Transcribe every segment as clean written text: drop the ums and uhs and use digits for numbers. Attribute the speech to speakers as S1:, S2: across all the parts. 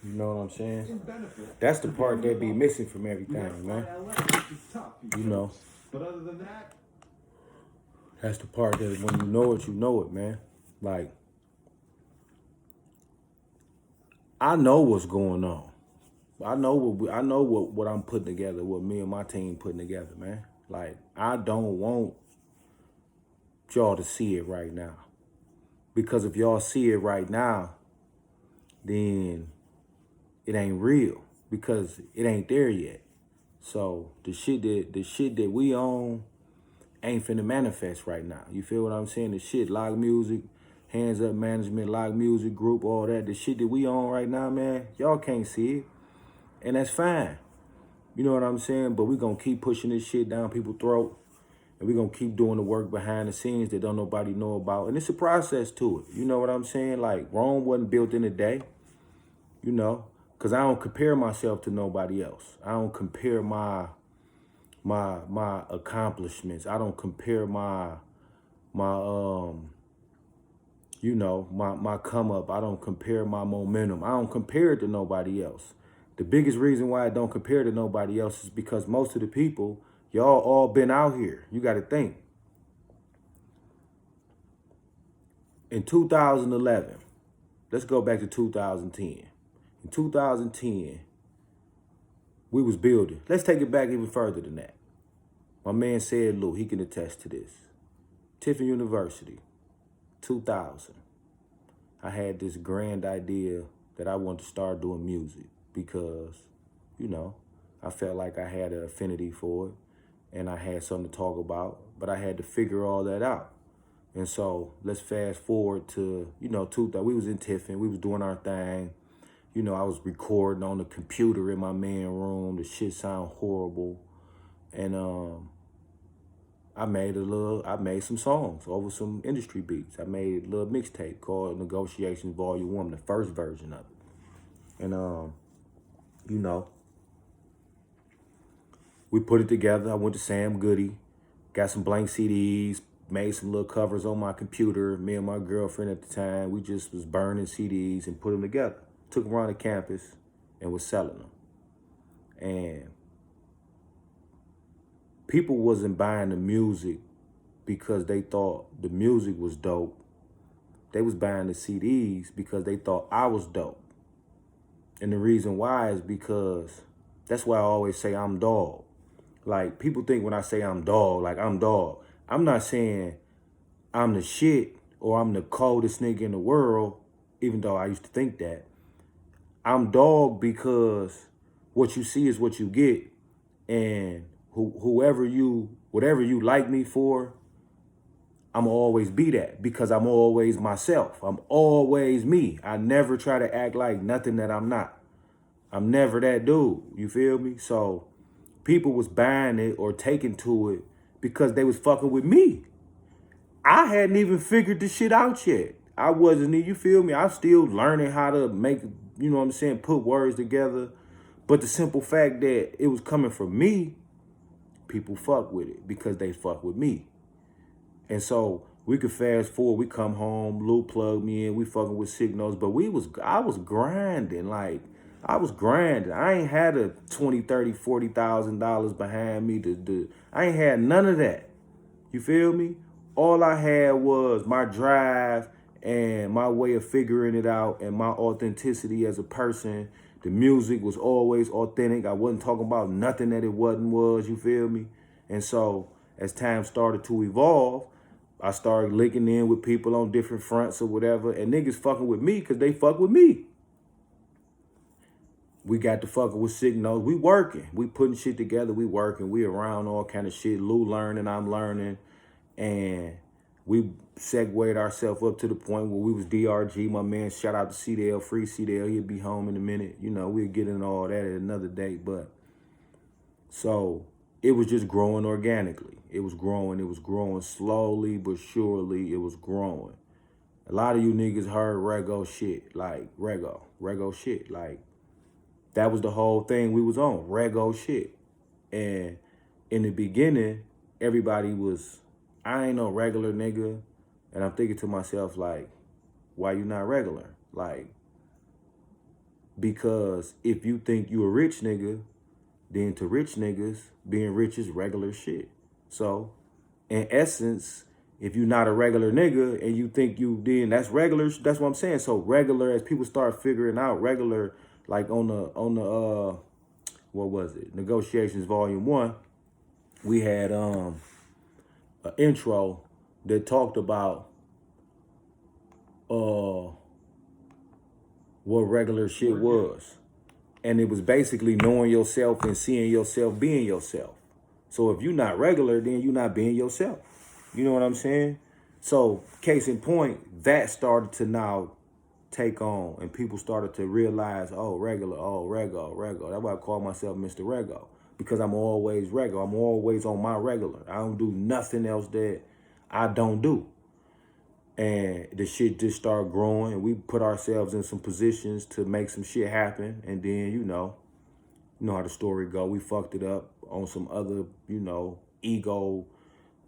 S1: You know what I'm saying? That's the part that be missing from everything, man. You know. But other than that, that's the part that when you know it, man. Like, I know what's going on. I know what I'm putting together, what me and my team putting together, man. Like, I don't want y'all to see it right now. Because if y'all see it right now, then it ain't real. Because it ain't there yet. So the shit that we own ain't finna manifest right now. You feel what I'm saying? The shit, Lock Music, Hands Up Management, Lock Music Group, all that. The shit that we own right now, man, y'all can't see it. And that's fine. You know what I'm saying? But we gonna keep pushing this shit down people's throat. And we gonna keep doing the work behind the scenes that don't nobody know about. And it's a process to it. You know what I'm saying? Like, Rome wasn't built in a day, you know? Because I don't compare myself to nobody else. I don't compare my accomplishments. I don't compare my my come up. I don't compare my momentum. I don't compare it to nobody else. The biggest reason why I don't compare to nobody else is because most of the people, y'all all been out here. You got to think. In 2011, let's go back to 2010. In 2010, we was building. Let's take it back even further than that. My man said, Lou, he can attest to this. Tiffin University, 2000. I had this grand idea that I wanted to start doing music because, you know, I felt like I had an affinity for it and I had something to talk about, but I had to figure all that out. And so let's fast forward to, you know, we was in Tiffin, we was doing our thing. You know, I was recording on the computer in my man room. The shit sound horrible. And I made some songs over some industry beats. I made a little mixtape called Negotiations Volume 1, the first version of it. And, you know, we put it together. I went to Sam Goody, got some blank CDs, made some little covers on my computer. Me and my girlfriend at the time, we just was burning CDs and put them together. Took them around the campus and was selling them. And people wasn't buying the music because they thought the music was dope. They was buying the CDs because they thought I was dope. And the reason why is because that's why I always say I'm dog. Like, people think when I say I'm dog, like I'm dog. I'm not saying I'm the shit or I'm the coldest nigga in the world, even though I used to think that. I'm dog because what you see is what you get. And whatever you like me for, I'm always be that because I'm always myself. I'm always me. I never try to act like nothing that I'm not. I'm never that dude. You feel me? So people was buying it or taking to it because they was fucking with me. I hadn't even figured this shit out yet. I wasn't, you feel me? I'm still learning how to make, you know what I'm saying, put words together. But the simple fact that it was coming from me, people fuck with it because they fuck with me. And so we could fast forward, we come home, Lou plugged me in, we fucking with signals, but I was grinding, like, I was grinding. I ain't had a $20, $30, $40,000 behind me I ain't had none of that. You feel me? All I had was my drive and my way of figuring it out and my authenticity as a person. The music was always authentic. I wasn't talking about nothing that it was, you feel me? And so as time started to evolve, I started linking in with people on different fronts or whatever, and niggas fucking with me because they fuck with me. We got to fucking with signals. We working. We putting shit together. We working. We around all kind of shit. Lou learning, I'm learning. And we segued ourselves up to the point where we was DRG. My man, shout out to CDL, free CDL. He'll be home in a minute. You know, we'll get into all that at another date. But so it was just growing organically. It was growing slowly but surely. It was growing. A lot of you niggas heard Rego shit, like Rego shit. Like, that was the whole thing we was on, Rego shit. And in the beginning, everybody was, I ain't no regular nigga. And I'm thinking to myself, like, why you not regular? Like, Because if you think you a rich nigga, then to rich niggas, being rich is regular shit. So, in essence, if you're not a regular nigga and you think you then that's regular, that's what I'm saying. So regular, as people start figuring out regular, like on the what was it? Negotiations Volume 1, we had an intro that talked about what regular shit was. And it was basically knowing yourself and seeing yourself being yourself. So if you're not regular, then you're not being yourself. You know what I'm saying? So case in point, that started to now take on, and people started to realize, oh, regular, oh, rego. That's why I call myself Mr. Rego, because I'm always regular. I'm always on my regular. I don't do nothing else that I don't do. And the shit just started growing, and we put ourselves in some positions to make some shit happen. And then, you know how the story go. We fucked it up on some other, ego,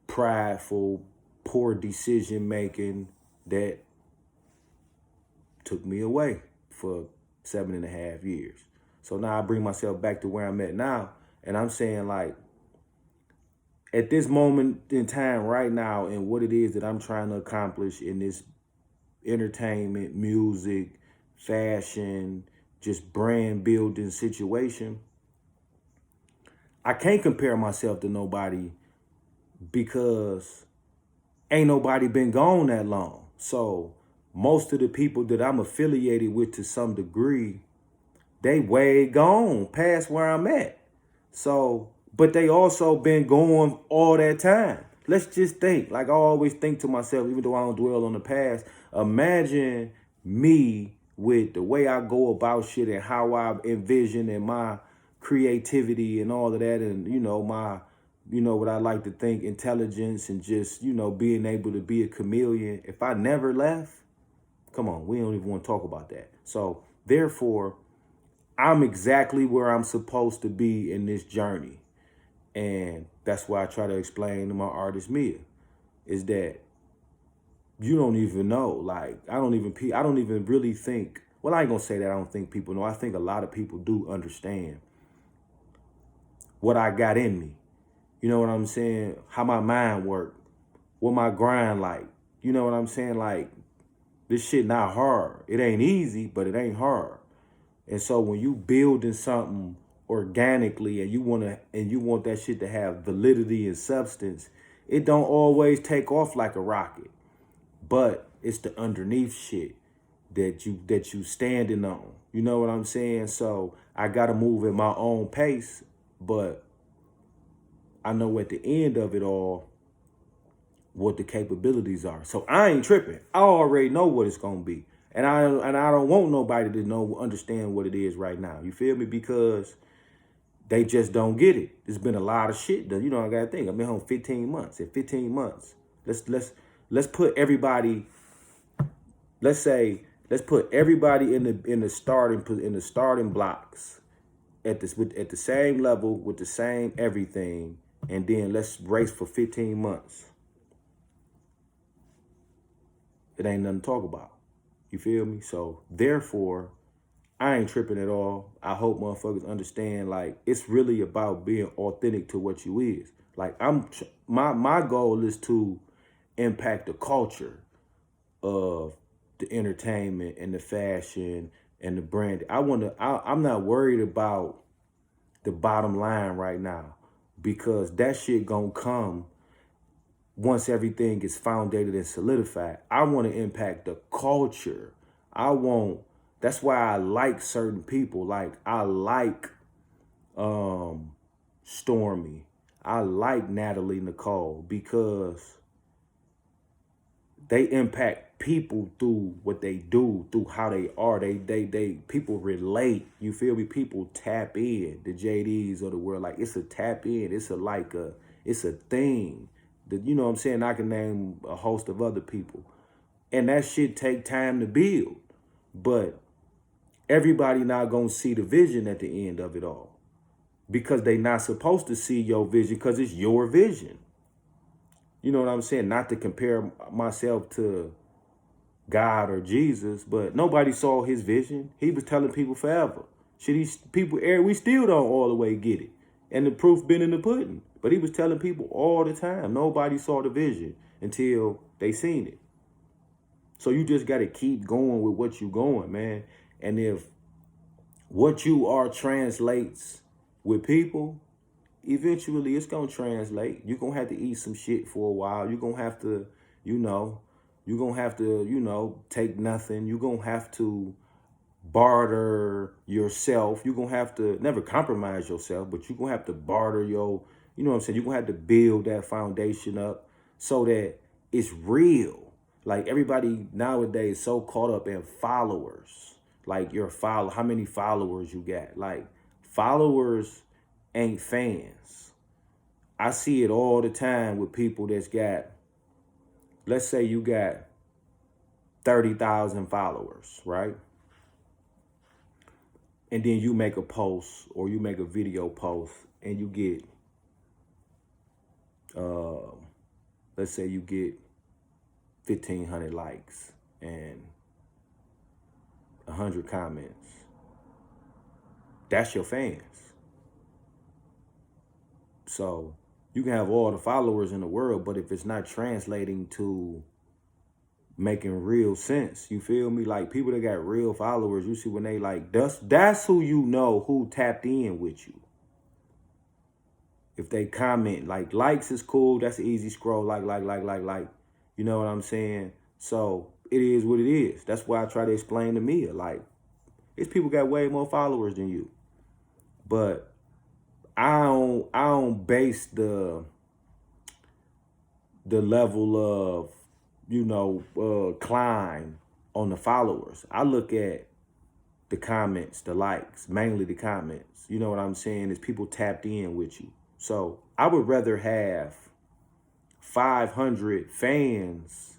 S1: prideful, poor decision making that took me away for 7.5 years. So now I bring myself back to where I'm at now. And I'm saying, like, at this moment in time right now, and what it is that I'm trying to accomplish in this entertainment, music, fashion, just brand building situation, I can't compare myself to nobody because ain't nobody been gone that long. So most of the people that I'm affiliated with to some degree, they way gone past where I'm at. So, but they also been going all that time. Let's just think, like I always think to myself, even though I don't dwell on the past, imagine me with the way I go about shit and how I envision and my creativity and all of that, and my what I like to think, intelligence, and just being able to be a chameleon. If I never left, come on, we don't even want to talk about that. So therefore, I'm exactly where I'm supposed to be in this journey. And that's why I try to explain to my artist Mia, is that you don't even know. Like, I don't even really think, well, I ain't gonna say that I don't think people know. I think a lot of people do understand what I got in me. You know what I'm saying? How my mind work, what my grind like. You know what I'm saying? Like, this shit not hard. It ain't easy, but it ain't hard. And so when you building something organically and you want that shit to have validity and substance, it don't always take off like a rocket. But it's the underneath shit that you standing on. You know what I'm saying? So I gotta move at my own pace, but I know at the end of it all what the capabilities are. So I ain't tripping. I already know what it's gonna be. And I don't want nobody to understand what it is right now. You feel me? Because they just don't get it. There's been a lot of shit done. I gotta think. I've been home 15 months. In 15 months, let's put everybody. Let's put everybody in the starting blocks at the same level with the same everything, and then let's race for 15 months. It ain't nothing to talk about. You feel me? So therefore, I ain't tripping at all. I hope motherfuckers understand, like, it's really about being authentic to what you is. Like, my goal is to impact the culture of the entertainment and the fashion and the brand. I'm not worried about the bottom line right now, because that shit gonna come once everything is founded and solidified. I want to impact the culture. That's why I like certain people. Like, I like Stormy. I like Natalie Nicole, because they impact people through what they do, through how they are. They people relate. You feel me? People tap in. The JDs of the world, like, it's a tap in. It's a thing. You know what I'm saying? I can name a host of other people. And that shit take time to build. But everybody not gonna see the vision at the end of it all, because they not supposed to see your vision, because it's your vision. You know what I'm saying? Not to compare myself to God or Jesus, but nobody saw his vision. He was telling people forever. Should these people air? We still don't all the way get it. And the proof been in the pudding. But he was telling people all the time. Nobody saw the vision until they seen it. So you just got to keep going with what you going, man. And if what you are translates with people, eventually it's going to translate. You're going to have to eat some shit for a while. You're going to have to, you know, you're going to have to, take nothing. You're going to have to barter yourself. You're going to have to never compromise yourself, but you're going to have to barter your, you know what I'm saying? You're going to have to build that foundation up so that it's real. Like everybody nowadays is so caught up in followers. Like how many followers you got? Like followers ain't fans. I see it all the time with people that's got, let's say you got 30,000 followers, right? And then you make a post or you make a video post and you get, let's say you get 1,500 likes and 100 comments. That's your fans. So you can have all the followers in the world, but if it's not translating to making real sense, you feel me? Like people that got real followers, you see when they like, that's who you know who tapped in with you. If they comment, like likes is cool, that's an easy scroll, like. You know what I'm saying? So it is what it is. That's why I try to explain to Mia, like, it's people got way more followers than you. But I don't base the level of climb on the followers. I look at the comments, the likes, mainly the comments. You know what I'm saying? Is people tapped in with you. So I would rather have 500 fans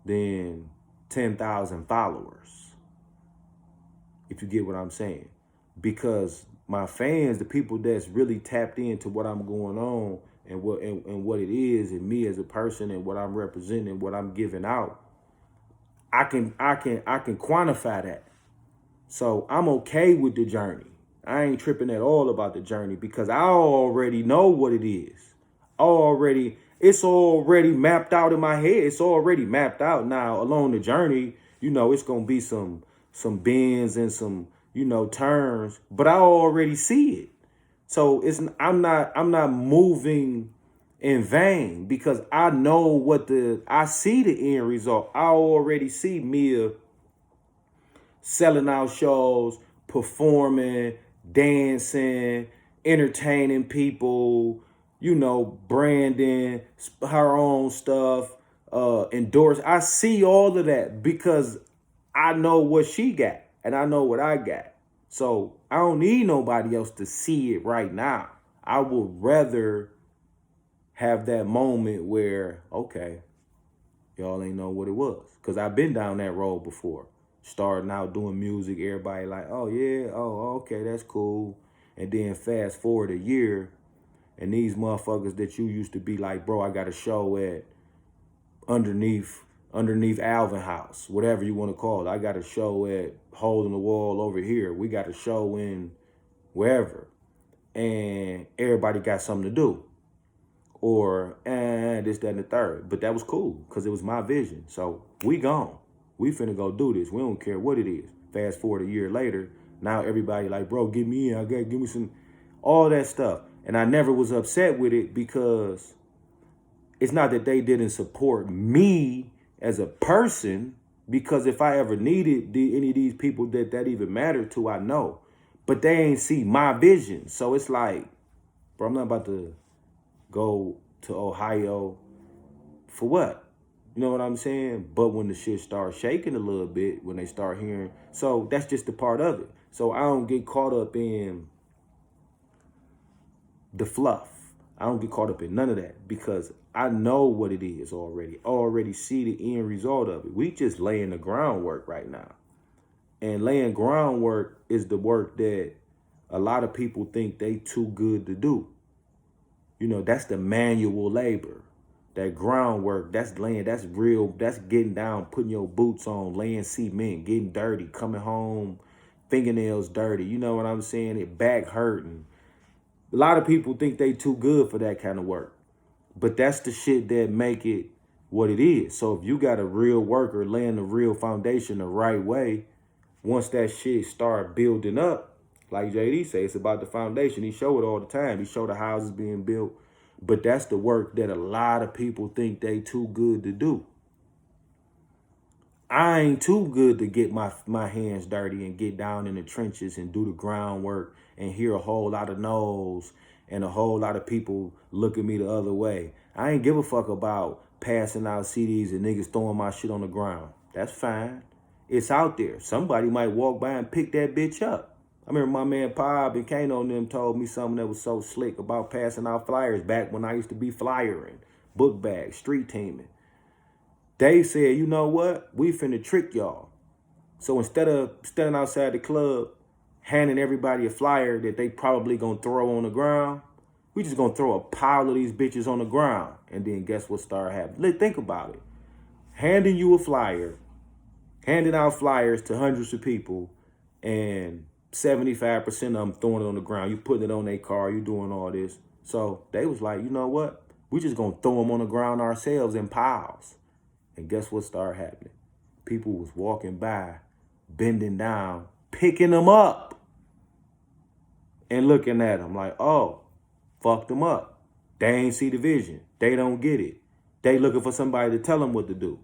S1: than 10,000 followers. If you get what I'm saying. Because my fans, the people that's really tapped into what I'm going on and what it is and me as a person and what I'm representing, what I'm giving out, I can quantify that. So I'm okay with the journey. I ain't tripping at all about the journey because I already know what it is. It's already mapped out in my head. It's already mapped out now along the journey. It's gonna be some bends and some, turns, but I already see it. So I'm not moving in vain because I know I see the end result. I already see Mia selling out shows, performing, dancing, entertaining people, branding her own stuff, endorse. I see all of that because I know what she got and I know what I got. So I don't need nobody else to see it right now. I would rather have that moment where, okay, y'all ain't know what it was. Because I've been down that road before. Starting out doing music, everybody like, oh yeah, oh okay, that's cool. And then fast forward a year, and these motherfuckers that you used to be like, bro, I got a show at underneath Alvin House, whatever you want to call it. I got a show at Hole in the Wall over here. We got a show in wherever. And everybody got something to do. Or, this, that, and the third. But that was cool because it was my vision. So we gone. We finna go do this. We don't care what it is. Fast forward a year later, now everybody like, bro, give me in. Give me some, all that stuff. And I never was upset with it because it's not that they didn't support me as a person, because if I ever needed any of these people that even mattered to, I know. But they ain't see my vision. So it's like, bro, I'm not about to go to Ohio for what? You know what I'm saying? But when the shit starts shaking a little bit, when they start hearing, so that's just a part of it. So I don't get caught up in the fluff. I don't get caught up in none of that because I know what it is already. I already see the end result of it. We just laying the groundwork right now. And laying groundwork is the work that a lot of people think they too good to do. That's the manual labor. That groundwork, that's laying, that's real, that's getting down, putting your boots on, laying cement, getting dirty, coming home, fingernails dirty. You know what I'm saying? It back hurting. A lot of people think they too good for that kind of work. But that's the shit that make it what it is. So if you got a real worker laying the real foundation the right way, once that shit start building up, like JD say, it's about the foundation. He show it all the time. He show the houses being built. But that's the work that a lot of people think they too good to do. I ain't too good to get my hands dirty and get down in the trenches and do the groundwork and hear a whole lot of no's and a whole lot of people look at me the other way. I ain't give a fuck about passing out CDs and niggas throwing my shit on the ground. That's fine. It's out there. Somebody might walk by and pick that bitch up. I remember my man Pob and Kano and them told me something that was so slick about passing out flyers back when I used to be flyering, book bags, street teaming. They said, you know what? We finna trick y'all. So instead of standing outside the club, handing everybody a flyer that they probably gonna throw on the ground, we just gonna throw a pile of these bitches on the ground. And then guess what started happening? Think about it. Handing you a flyer, handing out flyers to hundreds of people, and 75% of them throwing it on the ground. You putting it on their car, you doing all this. So they was like, you know what? We just gonna throw them on the ground ourselves in piles. And guess what started happening? People was walking by, bending down, picking them up, and looking at them like, oh, fucked them up. They ain't see the vision. They don't get it. They looking for somebody to tell them what to do.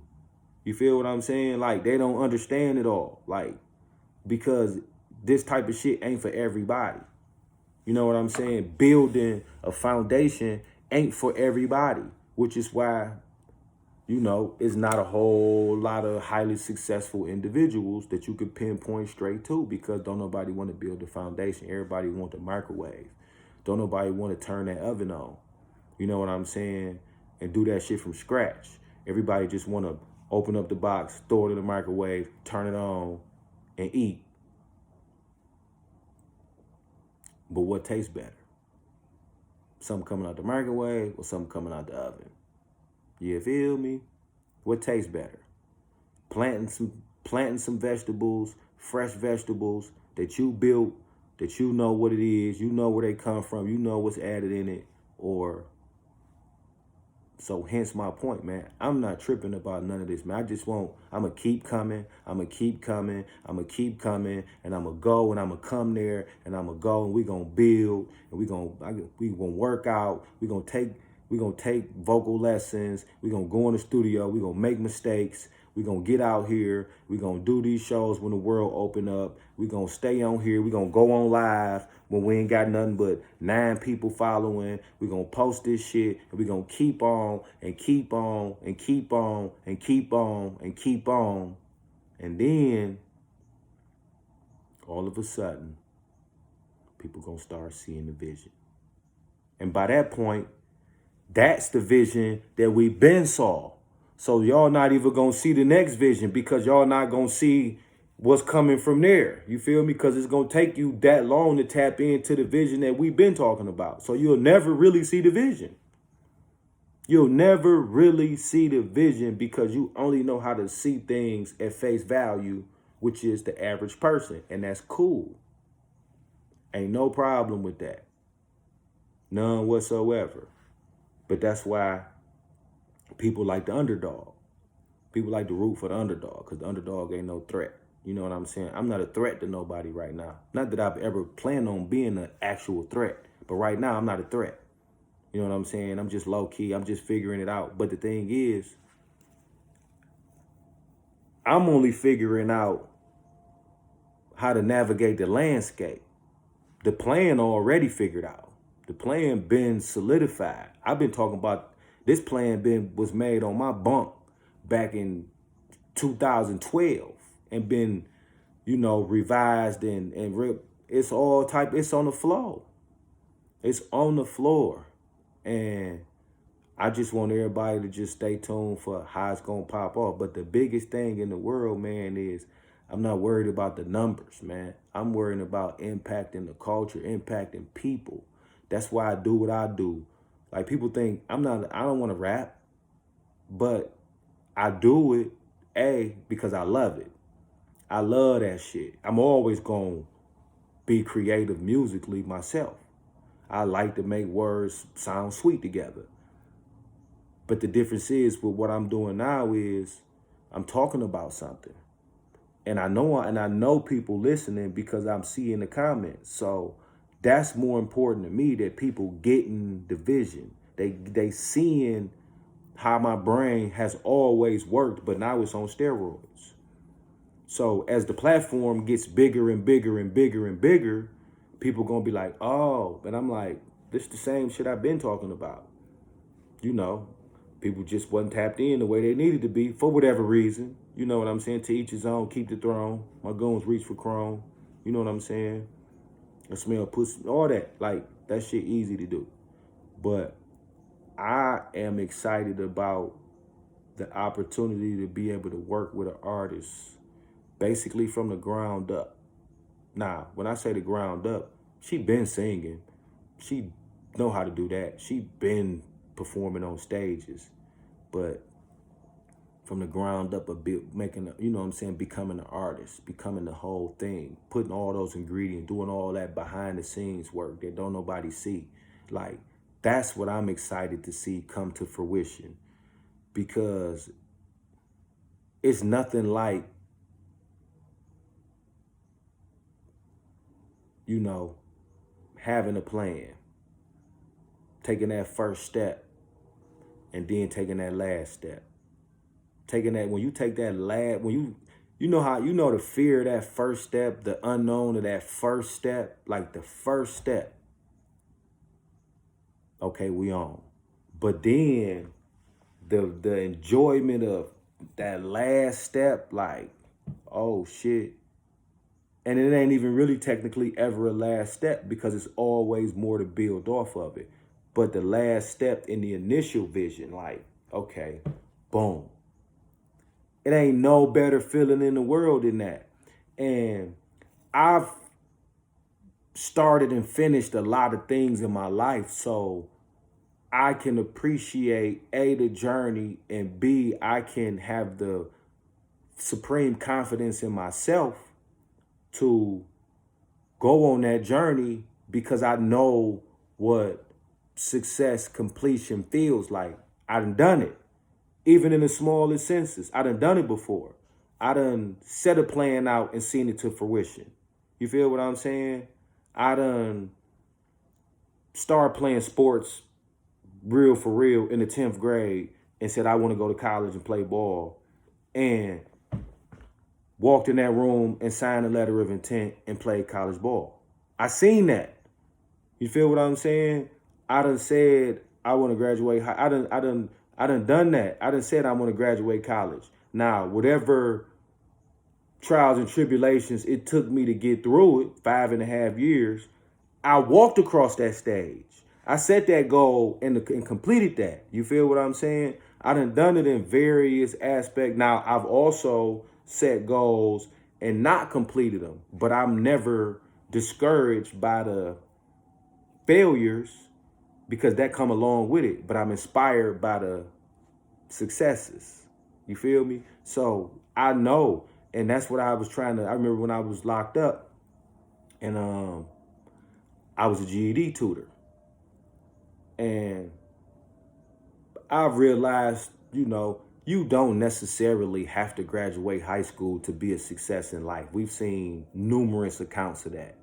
S1: You feel what I'm saying? Like, they don't understand it all. Like, because this type of shit ain't for everybody. You know what I'm saying? Building a foundation ain't for everybody, which is why, you know, it's not a whole lot of highly successful individuals that you could pinpoint straight to, because don't nobody want to build the foundation. Everybody want the microwave. Don't nobody want to turn that oven on. You know what I'm saying? And do that shit from scratch. Everybody just want to open up the box, throw it in the microwave, turn it on, and eat. But what tastes better? Something coming out the microwave or something coming out the oven? You feel me? What tastes better? Planting some vegetables, fresh vegetables that you built, that you know what it is, you know where they come from, you know what's added in it, or so hence my point, man. I'm not tripping about none of this, man. I'm going to keep coming, I'm going to keep coming, I'm going to keep coming, and I'm going to go, and I'm going to come there, and I'm going to go, and we're going to build, and we're going to work out, we're going to take vocal lessons, we're going to go in the studio, we're going to make mistakes, we're going to get out here, we're going to do these shows when the world open up, we're going to stay on here, we're going to go on live when we ain't got nothing but 9 people following, we're going to post this shit, and we're going to keep on, and keep on, and keep on, and keep on, and keep on. And then, all of a sudden, people going to start seeing the vision. And by that point, that's the vision that we been saw. So y'all not even gonna see the next vision, because y'all not gonna see what's coming from there. You feel me? Because it's gonna take you that long to tap into the vision that we've been talking about. So you'll never really see the vision. You'll never really see the vision, because you only know how to see things at face value, which is the average person. And that's cool. Ain't no problem with that. None whatsoever. But that's why people like the underdog. People like to root for the underdog, because the underdog ain't no threat. You know what I'm saying? I'm not a threat to nobody right now. Not that I've ever planned on being an actual threat, but right now I'm not a threat. You know what I'm saying? I'm just low key. I'm just figuring it out. But the thing is, I'm only figuring out how to navigate the landscape. The plan already figured out. The plan been solidified. I've been talking about this plan was made on my bunk back in 2012 and been, you know, revised and it's all type. It's on the floor. It's on the floor. And I just want everybody to just stay tuned for how it's going to pop off. But the biggest thing in the world, man, is I'm not worried about the numbers, man. I'm worried about impacting the culture, impacting people. That's why I do what I do. Like, people think I don't want to rap. But I do it, because I love it. I love that shit. I'm always going to be creative musically myself. I like to make words sound sweet together. But the difference is with what I'm doing now is I'm talking about something. And I know people listening because I'm seeing the comments. So that's more important to me, that people getting the vision. They seeing how my brain has always worked, but now it's on steroids. So as the platform gets bigger and bigger and bigger and bigger, people gonna be like, oh, and I'm like, this the same shit I've been talking about. You know, people just wasn't tapped in the way they needed to be for whatever reason. You know what I'm saying? To each his own, keep the throne. My goons reach for chrome. You know what I'm saying? I smell pussy, all that. Like, that shit easy to do. But I am excited about the opportunity to be able to work with an artist basically from the ground up. Now, when I say the ground up, she been singing. She know how to do that. She been performing on stages. But from the ground up, making, you know what I'm saying, becoming an artist, becoming the whole thing, putting all those ingredients, doing all that behind the scenes work that don't nobody see. Like, that's what I'm excited to see come to fruition, because it's nothing like, you know, having a plan, taking that first step, and then taking that last step. Taking that, when you take that last, you know how, you know the fear of that first step, the unknown of that first step, like the first step. Okay, we on. But then the enjoyment of that last step, like, oh shit. And it ain't even really technically ever a last step, because it's always more to build off of it. But the last step in the initial vision, like, okay, boom. It ain't no better feeling in the world than that. And I've started and finished a lot of things in my life, so I can appreciate A, the journey, and B, I can have the supreme confidence in myself to go on that journey, because I know what success, completion feels like. I done it. Even in the smallest senses, I done it before. I done set a plan out and seen it to fruition. You feel what I'm saying? I done started playing sports real for real in the 10th grade and said I want to go to college and play ball, and walked in that room and signed a letter of intent and played college ball. I seen that. You feel what I'm saying? I done said I want to graduate. I done that. I done said I want to graduate college. Now, whatever trials and tribulations it took me to get through it, 5.5 years, I walked across that stage. I set that goal and completed that. You feel what I'm saying? I done it in various aspects. Now, I've also set goals and not completed them, but I'm never discouraged by the failures, because that come along with it. But I'm inspired by the successes. You feel me? So I know, and that's what I was trying to. I remember when I was locked up, and I was a GED tutor, and I've realized, you know, you don't necessarily have to graduate high school to be a success in life. We've seen numerous accounts of that.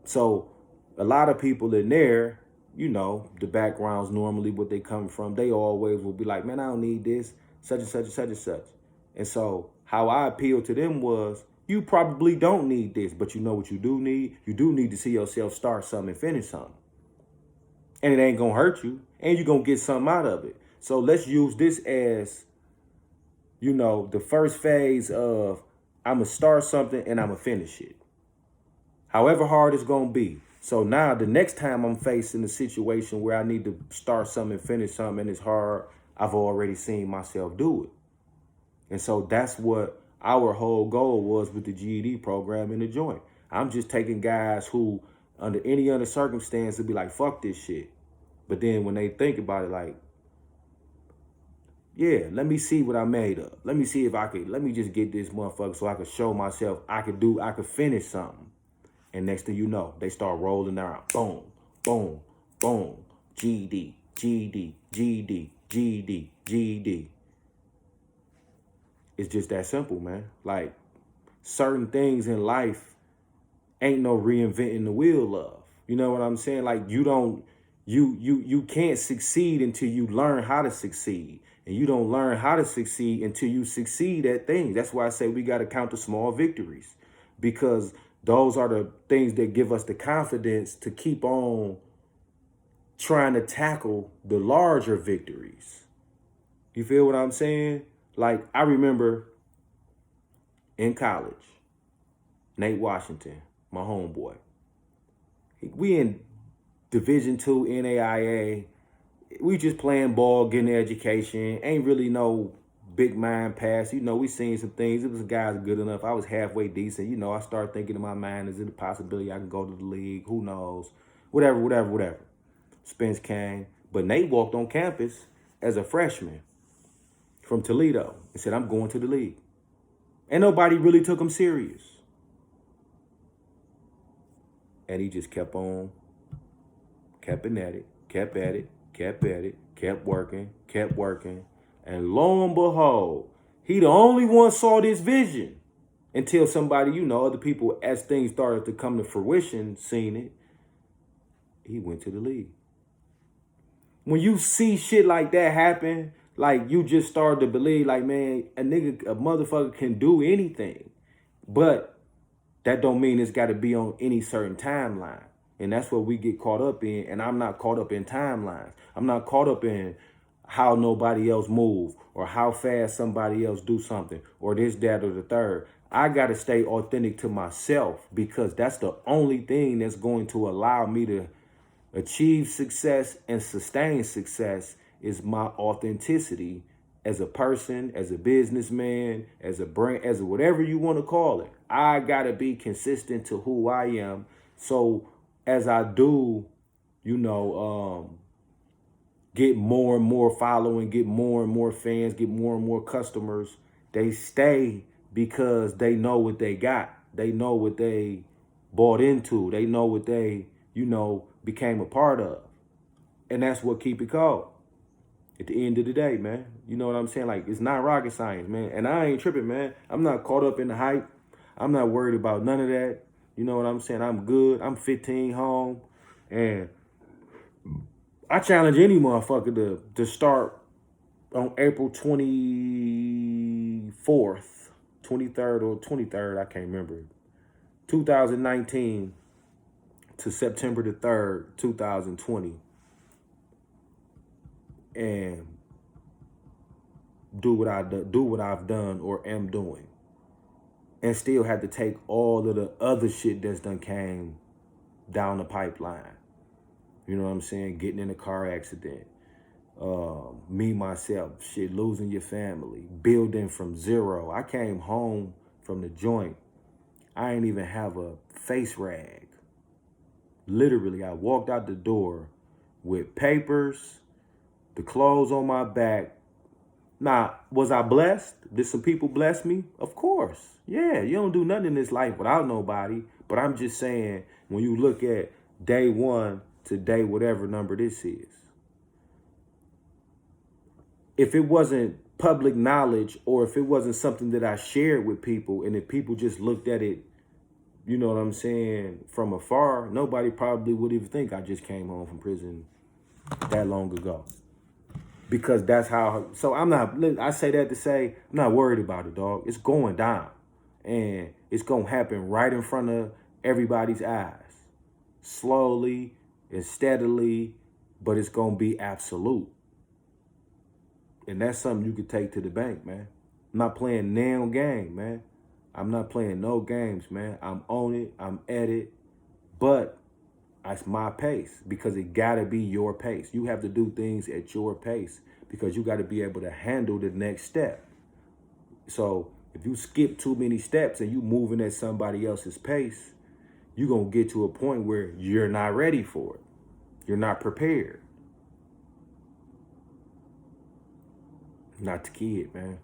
S1: So a lot of people in there, you know, the backgrounds normally what they come from, they always will be like, man, I don't need this, such and such and such and such. And so how I appealed to them was, you probably don't need this, but you know what you do need? You do need to see yourself start something and finish something. And it ain't gonna hurt you, and you're gonna get something out of it. So let's use this as, you know, the first phase of, I'm gonna start something and I'm gonna finish it, however hard it's gonna be. So now the next time I'm facing a situation where I need to start something and finish something and it's hard, I've already seen myself do it. And so that's what our whole goal was with the GED program in the joint. I'm just taking guys who, under any other circumstance, would be like, fuck this shit. But then when they think about it, like, Yeah, let me see what I made of. Let me see if I could, let me just get this motherfucker so I could show myself I could finish something. And next thing you know, they start rolling around. Boom, boom, boom. GD, GD, GD, GD, GD. It's just that simple, man. Like, certain things in life ain't no reinventing the wheel of. You know what I'm saying? Like, you can't succeed until you learn how to succeed. And you don't learn how to succeed until you succeed at things. That's why I say we got to count the small victories, because those are the things that give us the confidence to keep on trying to tackle the larger victories. You feel what I'm saying? Like, I remember in college, Nate Washington, my homeboy, we in Division II NAIA. We just playing ball, getting an education. Ain't really no big mind pass. You know, we seen some things. It was guys good enough. I was halfway decent. You know, I started thinking in my mind, is it a possibility I can go to the league? Who knows? Whatever, whatever, whatever. Spence came. But Nate walked on campus as a freshman from Toledo and said, I'm going to the league. And nobody really took him serious. And he just kept on, kept at it, kept at it, kept at it, kept working. And lo and behold, he the only one saw this vision until somebody, you know, other people, as things started to come to fruition, seen it. He went to the league. When you see shit like that happen, like, you just start to believe, like, man, a motherfucker can do anything. But that don't mean it's got to be on any certain timeline. And that's what we get caught up in. And I'm not caught up in timelines. I'm not caught up in how nobody else move or how fast somebody else do something or this, that, or the third. I got to stay authentic to myself, because that's the only thing that's going to allow me to achieve success and sustain success, is my authenticity as a person, as a businessman, as a brand, as a whatever you want to call it. I got to be consistent to who I am. So as I do, you know, get more and more following, get more and more fans, get more and more customers, they stay because they know what they got. They know what they bought into. They know what they, you know, became a part of. And that's what keep it cold. At the end of the day, man, you know what I'm saying? Like, it's not rocket science, man. And I ain't tripping, man. I'm not caught up in the hype. I'm not worried about none of that. You know what I'm saying? I'm good. I'm 15 home. And I challenge any motherfucker to start on April 24th, 23rd or 23rd, I can't remember, 2019 to September the 3rd, 2020. And do what I've done or am doing, and still have to take all of the other shit that's done came down the pipeline. You know what I'm saying? Getting in a car accident, me, myself, shit, losing your family, building from zero. I came home from the joint. I ain't even have a face rag. Literally, I walked out the door with papers, the clothes on my back. Now, was I blessed? Did some people bless me? Of course. Yeah, you don't do nothing in this life without nobody. But I'm just saying, when you look at day one to day whatever number this is, if it wasn't public knowledge, or if it wasn't something that I shared with people, and if people just looked at it, you know what I'm saying, from afar, nobody probably would even think I just came home from prison that long ago. Because that's how, so I say that to say, I'm not worried about it, dog. It's going down. And it's going to happen right in front of everybody's eyes. Slowly and steadily, but it's going to be absolute. And that's something you could take to the bank, man. I'm not playing no game, man. I'm not playing no games, man. I'm on it. I'm at it. But that's my pace, because it got to be your pace. You have to do things at your pace, because you got to be able to handle the next step. So if you skip too many steps and you moving at somebody else's pace, you're going to get to a point where you're not ready for it. You're not prepared. not the kid, man.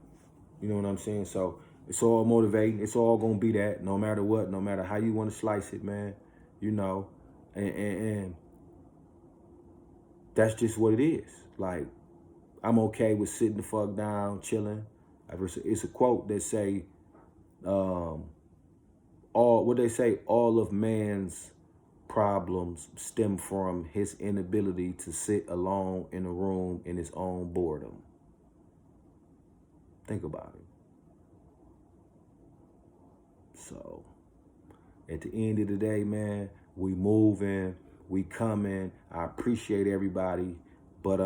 S1: You know what I'm saying? So it's all motivating. It's all gonna be that, no matter what, no matter how you want to slice it, man. You know, and that's just what it is. Like, I'm okay with sitting the fuck down, chilling. It's a quote that say, all of man's problems stem from his inability to sit alone in a room in his own boredom. Think about it. So, at the end of the day, man, we moving, we coming. I appreciate everybody, but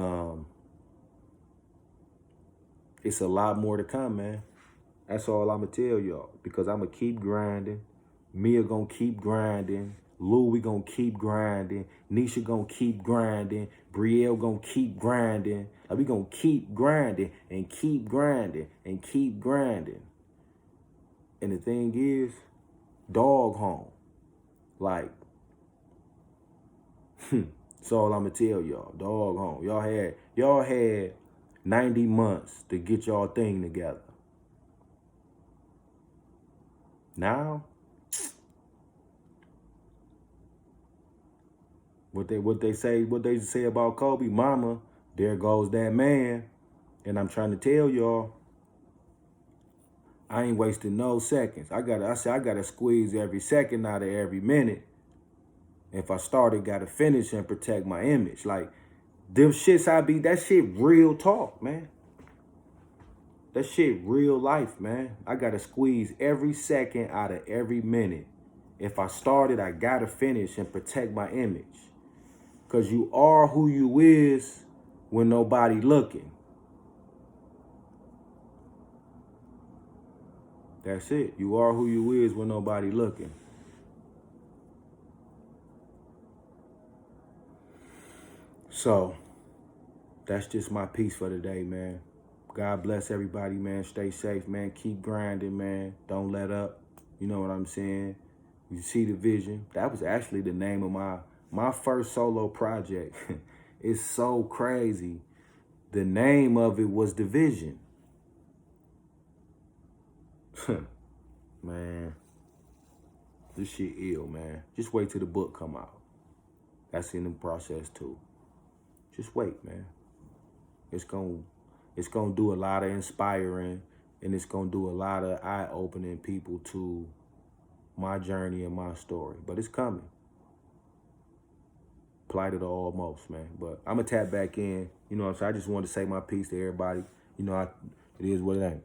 S1: it's a lot more to come, man. That's all I'm gonna tell y'all, because I'm gonna keep grinding. Mia gonna keep grinding. Louie gonna keep grinding. Nisha gonna keep grinding. Brielle gonna keep grinding. Like, we gonna keep grinding and keep grinding and keep grinding. And the thing is, dog home. Like, that's all I'm gonna tell y'all. Dog home. Y'all had 90 months to get y'all thing together. Now, what they say about Kobe, mama, there goes that man. And I'm trying to tell y'all, I ain't wasting no seconds. I gotta squeeze every second out of every minute. If I started, gotta finish and protect my image. Like, them shits that shit real talk, man. That shit real life, man. I gotta squeeze every second out of every minute. If I started, I gotta finish and protect my image. Cause you are who you is when nobody looking. That's it. You are who you is when nobody looking. So, that's just my piece for today, man. God bless everybody, man. Stay safe, man. Keep grinding, man. Don't let up. You know what I'm saying? You see the vision. That was actually the name of my first solo project. It's so crazy. The name of it was The Vision. Man, this shit ill, man. Just wait till the book come out. That's in the process too. Just wait, man. It's gonna do a lot of inspiring, and it's gonna do a lot of eye-opening people to my journey and my story. But it's coming. Plighted or almost, man. But I'm gonna tap back in. You know what I'm saying? I just wanted to say my piece to everybody. You know, it is what it ain't.